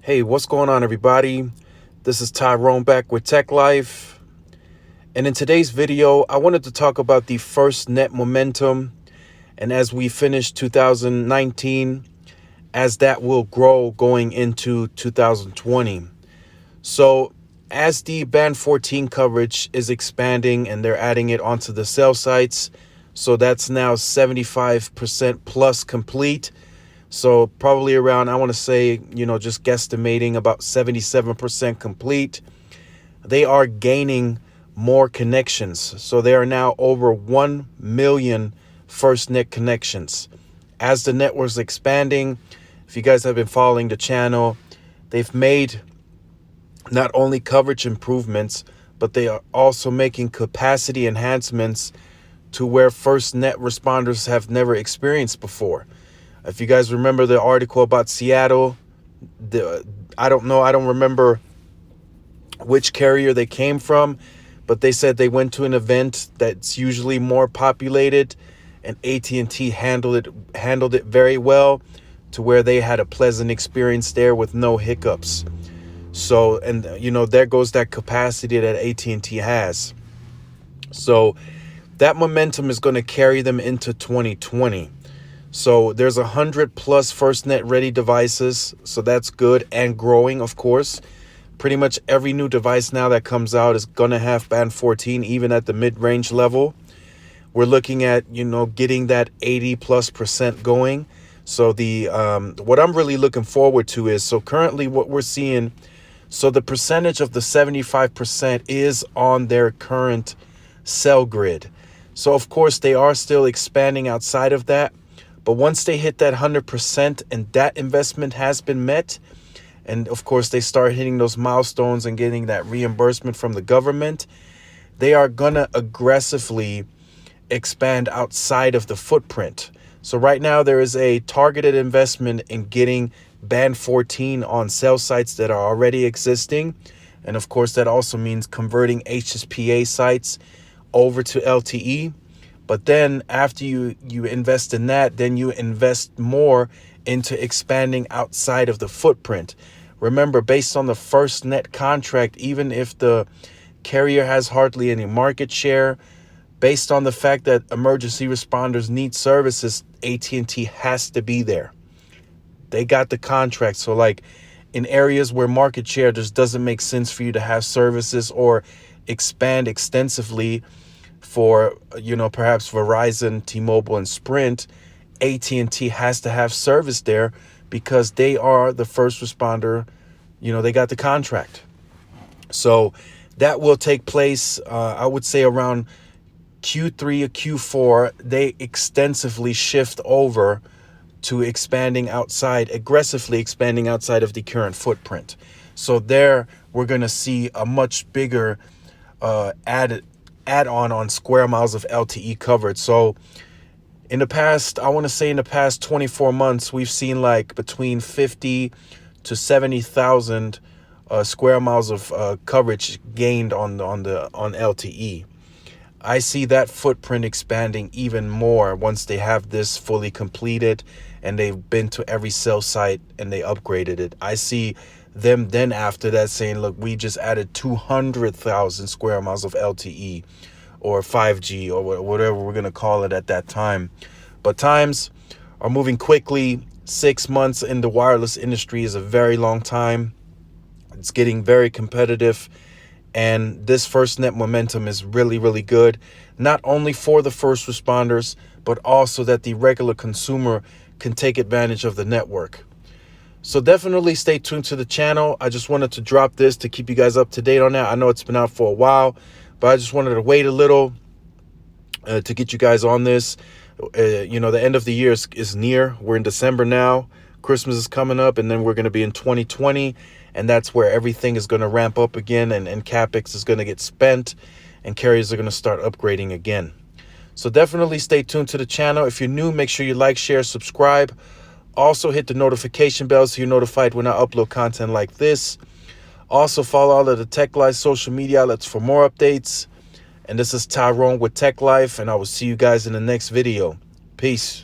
Hey, what's going on, everybody? This is Tyrone back with Tech Life. And in today's video, I wanted to talk about the first net momentum. And as we finish 2019, as that will grow going into 2020. So as the band 14 coverage is expanding and they're adding it onto the cell sites, so that's now 75% plus complete. So probably around, I want to say, just guesstimating about 77% complete. They are gaining more connections. So they are now over 1 million FirstNet connections. As the network's expanding, if you guys have been following the channel, they've made not only coverage improvements, but they are also making capacity enhancements to where FirstNet responders have never experienced before. If you guys remember the article about Seattle, I don't remember which carrier they came from, but they said they went to an event that's usually more populated, and At&T handled it very well to where they had a pleasant experience there with no hiccups. So, and there goes that capacity that At&T has. So that momentum is going to carry them into 2020. So there's 100 plus FirstNet ready devices. So that's good and growing, of course. Pretty much every new device now that comes out is going to have band 14, even at the mid-range level. We're looking at, getting that 80+% going. So what I'm really looking forward to is, so currently what we're seeing, so the percentage of the 75% is on their current cell grid. So of course they are still expanding outside of that. But once they hit that 100% and that investment has been met, and of course they start hitting those milestones and getting that reimbursement from the government, they are going to aggressively expand outside of the footprint. So right now there is a targeted investment in getting band 14 on cell sites that are already existing. And of course that also means converting HSPA sites over to LTE. But then after you invest in that, then you invest more into expanding outside of the footprint. Remember, based on the FirstNet contract, even if the carrier has hardly any market share, based on the fact that emergency responders need services, At&T has to be there. They got the contract. So like in areas where market share just doesn't make sense for you to have services or expand extensively, for perhaps Verizon, T-Mobile, and Sprint, At&T has to have service there because they are the first responder. They got the contract. So that will take place, I would say around Q3 or Q4. They extensively shift over to aggressively expanding outside of the current footprint. So there we're going to see a much bigger add-on square miles of LTE covered. So in the past 24 months, we've seen like between 50 to 70,000 square miles of coverage gained on LTE. I see that footprint expanding even more once they have this fully completed and they've been to every cell site and they upgraded it. I see them then after that saying, look, we just added 200,000 square miles of LTE or 5G or whatever we're going to call it at that time. But times are moving quickly. 6 months in the wireless industry is a very long time. It's getting very competitive. And this FirstNet momentum is really, really good, not only for the first responders, but also that the regular consumer can take advantage of the network. So definitely stay tuned to the channel. I just wanted to drop this to keep you guys up to date on that. I know it's been out for a while, but I just wanted to wait a little to get you guys on this. The end of the year is near. We're in December now. Christmas is coming up, and then we're going to be in 2020. And that's where everything is going to ramp up again, and CapEx is going to get spent, and carriers are going to start upgrading again. So definitely stay tuned to the channel. If you're new, make sure you like, share, subscribe. Also hit the notification bell so you're notified when I upload content like this. Also follow all of the Tech Life social media outlets for more updates. And this is Tyrone with Tech Life, and I will see you guys in the next video. Peace.